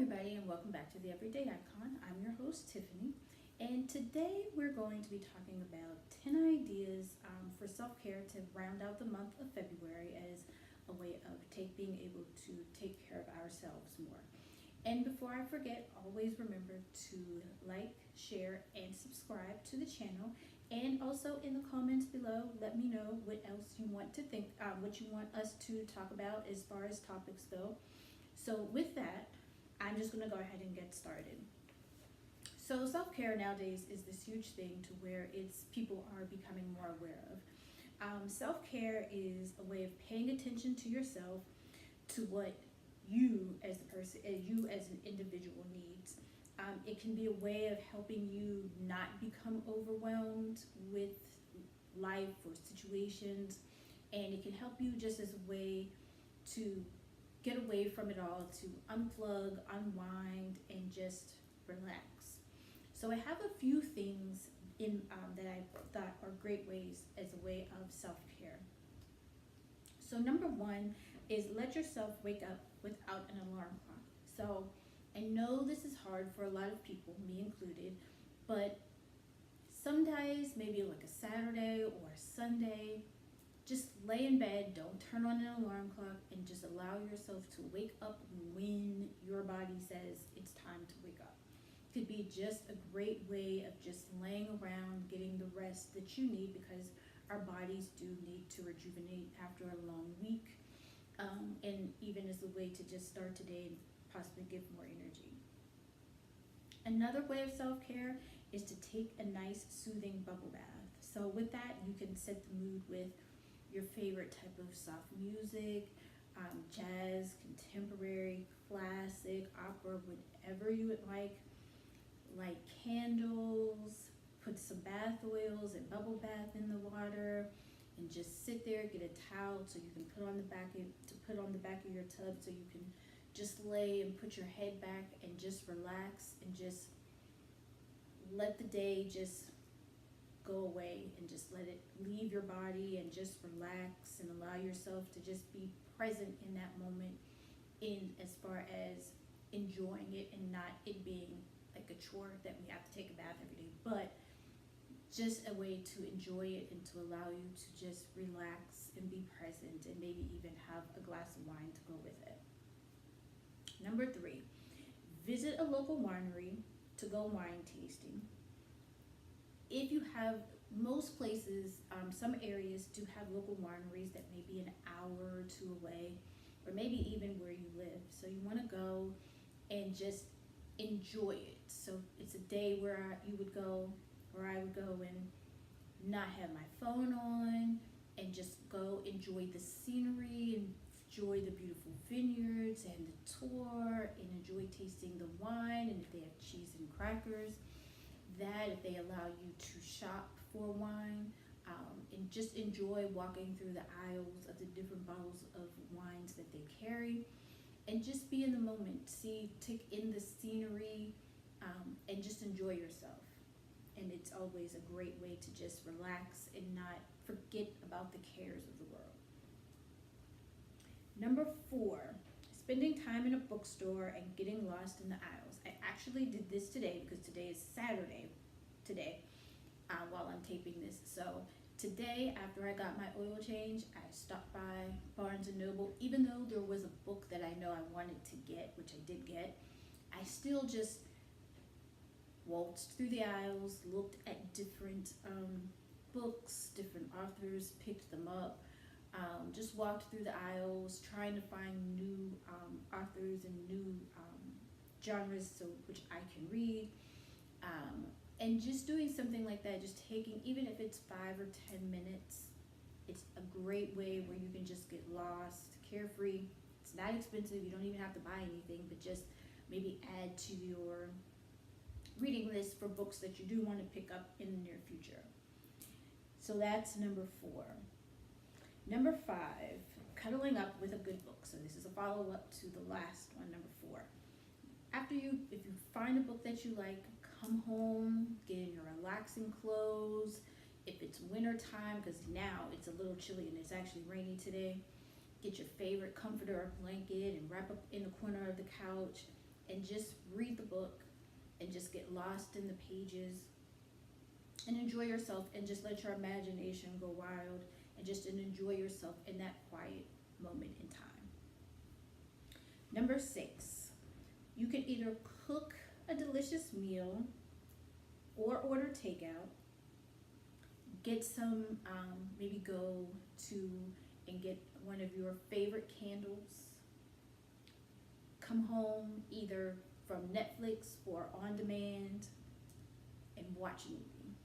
everybody, and welcome back to the Everyday Icon. I'm your host, Tiffany, and today we're going to be talking about 10 ideas for self care to round out the month of February as a way of being able to take care of ourselves more. And before I forget, always remember to like, share, and subscribe to the channel. And also in the comments below, let me know what else you want to think, what you want us to talk about as far as topics go. So with that, I'm just going to go ahead and get started. So self-care nowadays is this huge thing to where it's people are becoming more aware of. Self-care is a way of paying attention to yourself, to what you as a person, you as an individual needs. It can be a way of helping you not become overwhelmed with life or situations, and it can help you just as a way to get away from it all, to unplug, unwind, and just relax. So I have a few things in that I thought are great ways as a way of self-care. So number one is let yourself wake up without an alarm clock. So I know this is hard for a lot of people, me included, but some days, maybe like a Saturday or a Sunday, just lay in bed, don't turn on an alarm clock, and just allow yourself to wake up when your body says it's time to wake up. It could be just a great way of just laying around, getting the rest that you need, because our bodies do need to rejuvenate after a long week, and even as a way to just start today and possibly give more energy. Another way of self-care is to take a nice soothing bubble bath. So with that, you can set the mood with your favorite type of soft music, jazz, contemporary, classic, opera, whatever you would like. Light candles, put some bath oils and bubble bath in the water, and just sit there. Get a towel so you can put on the back of your tub, so you can just lay and put your head back and just relax and just let the day just go away, and just let it leave your body and just relax and allow yourself to just be present in that moment, in as far as enjoying it and not it being like a chore that we have to take a bath every day, but just a way to enjoy it and to allow you to just relax and be present, and maybe even have a glass of wine to go with it. Number three, visit a local winery to go wine tasting. If you have, most places, some areas do have local wineries that may be an hour or two away, or maybe even where you live. So you want to go and just enjoy it. So it's a day where you would go, or I would go, and not have my phone on, and just go enjoy the scenery and enjoy the beautiful vineyards and the tour, and enjoy tasting the wine, and if they have cheese and crackers, that if they allow you to shop for wine, and just enjoy walking through the aisles of the different bottles of wines that they carry, and just be in the moment, take in the scenery, and just enjoy yourself. And it's always a great way to just relax and not forget about the cares of the world. Number four, spending time in a bookstore and getting lost in the aisles. I actually did this today because today is Saturday today, while I'm taping this. So today, after I got my oil change, I stopped by Barnes & Noble. Even though there was a book that I know I wanted to get, which I did get, I still just waltzed through the aisles, looked at different books, different authors, picked them up, just walked through the aisles trying to find new authors and new genres, so which I can read, and just doing something like that, just taking, even if it's 5 or 10 minutes, it's a great way where you can just get lost, carefree. It's not expensive, you don't even have to buy anything, but just maybe add to your reading list for books that you do want to pick up in the near future. So that's number four. Number five, cuddling up with a good book. So this is a follow-up to the last one, number four. If you find a book that you like, come home, get in your relaxing clothes. If it's winter time, because now it's a little chilly and it's actually rainy today, get your favorite comforter or blanket and wrap up in the corner of the couch and just read the book and just get lost in the pages and enjoy yourself and just let your imagination go wild and just enjoy yourself in that quiet moment in time. Number 6, you can either cook a delicious meal or order takeout. Get some, maybe go to and get one of your favorite candles. Come home either from Netflix or on demand and watch a movie.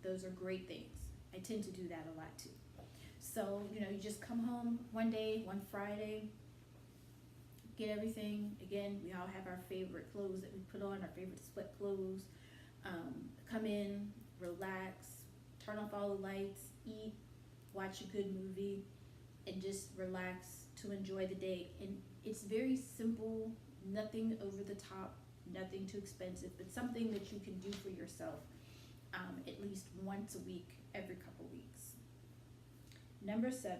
Those are great things. I tend to do that a lot too. So, you just come home one day, one Friday, get everything. Again, we all have our favorite clothes that we put on, our favorite sweat clothes. Come in, relax, turn off all the lights, eat, watch a good movie, and just relax to enjoy the day. And it's very simple, nothing over the top, nothing too expensive, but something that you can do for yourself at least once a week, every couple weeks. Number 7,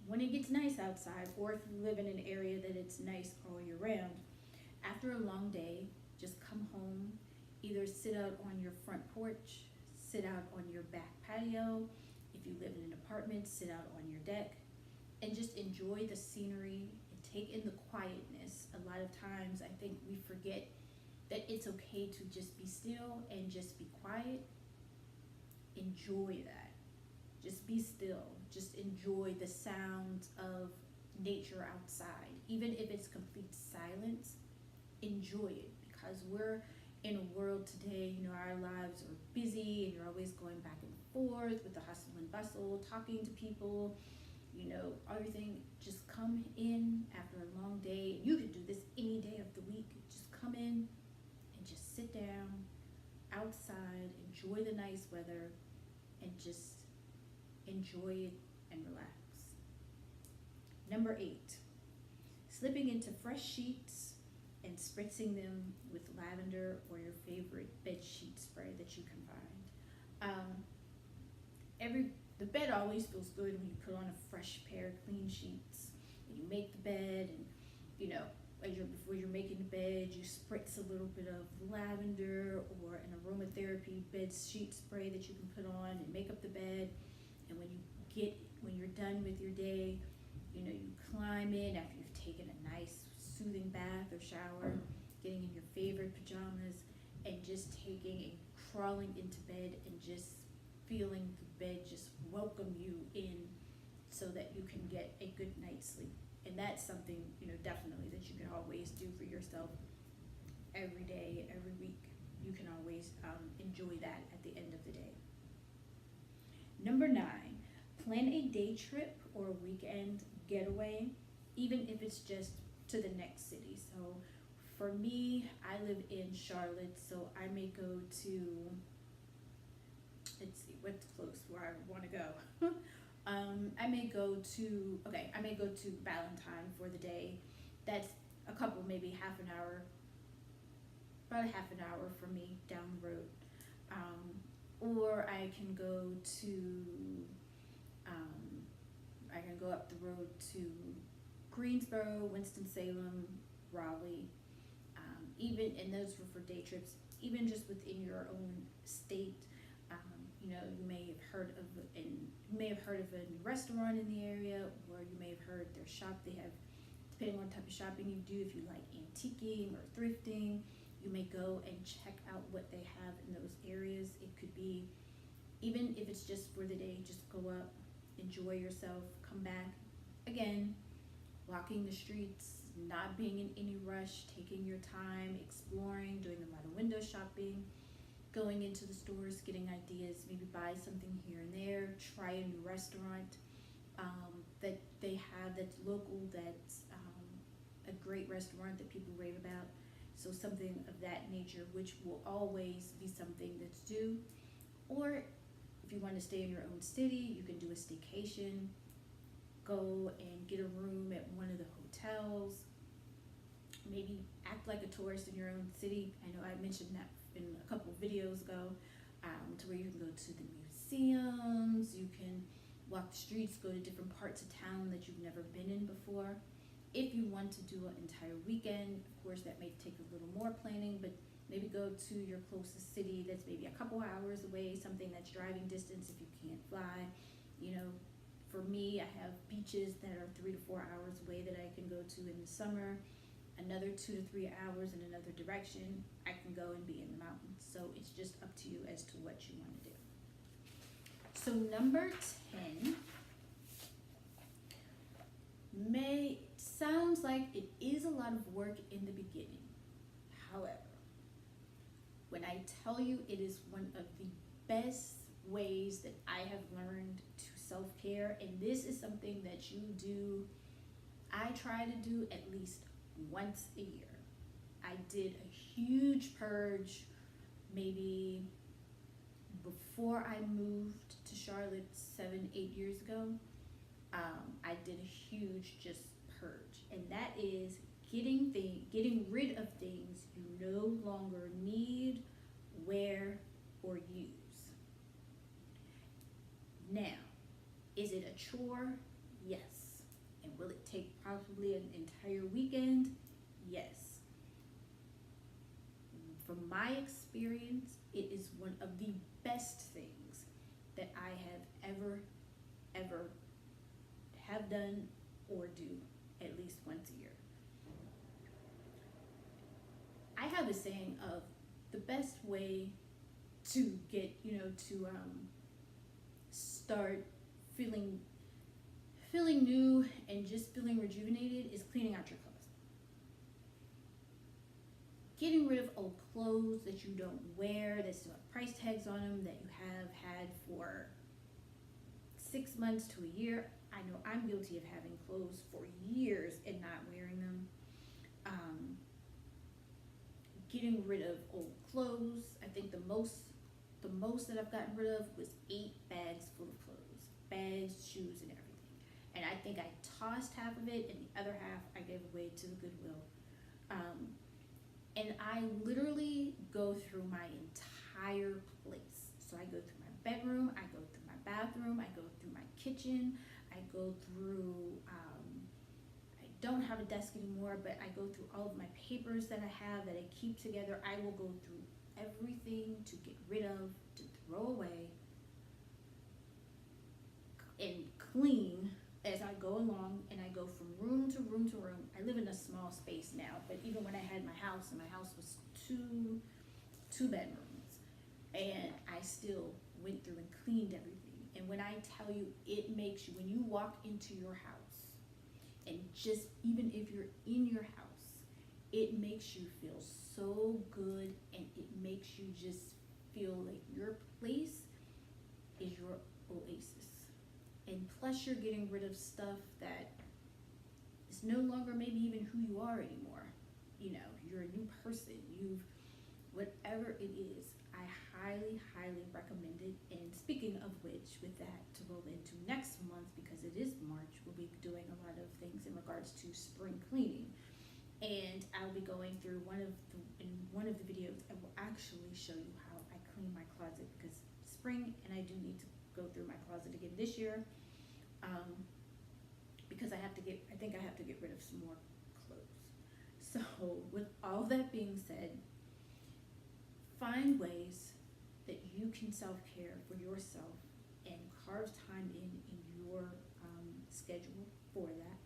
when it gets nice outside, or if you live in an area that it's nice all year round, after a long day, just come home, either sit out on your front porch, sit out on your back patio. If you live in an apartment, sit out on your deck and just enjoy the scenery and take in the quietness. A lot of times I think we forget that it's okay to just be still and just be quiet. Enjoy that. Just be still. Just enjoy the sounds of nature outside. Even if it's complete silence, enjoy it, because we're in a world today, our lives are busy and you're always going back and forth with the hustle and bustle, talking to people, everything. Just come in after a long day. You can do this any day of the week. Just come in and just sit down outside, enjoy the nice weather, and just enjoy it and relax. Number 8, slipping into fresh sheets and spritzing them with lavender or your favorite bed sheet spray that you can find. The bed always feels good when you put on a fresh pair of clean sheets and you make the bed, and before you're making the bed, you spritz a little bit of lavender or an aromatherapy bed sheet spray that you can put on and make up the bed. And when you're done with your day, you climb in after you've taken a nice soothing bath or shower, getting in your favorite pajamas, and just taking and crawling into bed and just feeling the bed just welcome you in so that you can get a good night's sleep. And that's something, definitely that you can always do for yourself every day, every week. You can always enjoy that at the end of the day. Number 9, plan a day trip or a weekend getaway, even if it's just to the next city. So for me, I live in Charlotte, so I may go to, let's see, what's close where I want to go. I may go to Valentine for the day. That's a couple, maybe about a half an hour from me down the road. Or I can go up the road to Greensboro, Winston-Salem, Raleigh. And those were for day trips, even just within your own state. You may have heard of a new restaurant in the area, or you may have heard their shop. They have, depending on the type of shopping you do, if you like antiquing or thrifting, you may go and check out what they have in those areas. It could be, even if it's just for the day, just go up, enjoy yourself, come back. Again, walking the streets, not being in any rush, taking your time, exploring, doing a lot of window shopping, going into the stores, getting ideas, maybe buy something here and there, try a new restaurant that they have that's local, that's a great restaurant that people rave about. So something of that nature, which will always be something that's due. Or if you want to stay in your own city, you can do a staycation, go and get a room at one of the hotels, maybe act like a tourist in your own city. I know I mentioned that in a couple of videos ago, to where you can go to the museums, you can walk the streets, go to different parts of town that you've never been in before. If you want to do an entire weekend, of course, that may take a little more planning, but maybe go to your closest city that's maybe a couple hours away, something that's driving distance if you can't fly. You know, for me, I have beaches that are 3 to 4 hours away that I can go to in the summer, another 2 to 3 hours in another direction. I can go and be in the mountains. So it's just up to you as to what you want to do. So number 10 sounds like it is a lot of work in the beginning. However, when I tell you it is one of the best ways that I have learned to self-care, and this is something that you do, I try to do at least once a year. I did a huge purge maybe before I moved to Charlotte 7-8 years ago. I did a huge just purge, and that is getting rid of things you no longer need, wear, or use. Now, is it a chore? Yes. And will it take probably an entire weekend? Yes. From my experience, it is one of the best things that I have ever have done or do at least once a year. I have a saying of the best way to get, to start feeling new and just feeling rejuvenated is cleaning out your closet. Getting rid of old clothes that you don't wear, that still have price tags on them, that you have had for 6 months to a year. I know I'm guilty of having clothes for years and not wearing them. Getting rid of old clothes. I think the most that I've gotten rid of was 8 bags full of clothes, bags, shoes, and everything. And I think I tossed half of it, and the other half I gave away to the Goodwill. And I literally go through my entire place. So I go through my bedroom, I go through my bathroom, I go through my kitchen, I go through, I don't have a desk anymore, but I go through all of my papers that I have that I keep together. I will go through everything to get rid of, to throw away, and clean as I go along, and I go from room to room to room. I live in a small space now, but even when I had my house, and my house was two bedrooms, and I still went through and cleaned everything. And when I tell you, it makes you, when you walk into your house, and just even if you're in your house, it makes you feel so good, and it makes you just feel like your place is your oasis. And plus you're getting rid of stuff that is no longer maybe even who you are anymore. You're a new person. Whatever it is, I highly recommend it. And speaking of which, with that, to roll into next month, because it is March, we'll be doing a lot of things in regards to spring cleaning. And I'll be going through in one of the videos, I will actually show you how I clean my closet, because spring, and I do need to go through my closet again this year, because I think I have to get rid of some more clothes. So with all that being said, find ways that you can self-care for yourself and carve time in your schedule for that.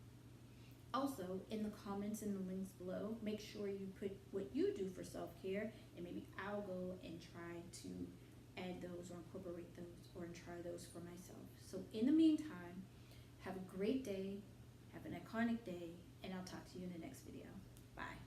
Also, in the comments and the links below, make sure you put what you do for self-care, and maybe I'll go and try to add those or incorporate those or try those for myself. So in the meantime, have a great day, have an iconic day, and I'll talk to you in the next video. Bye.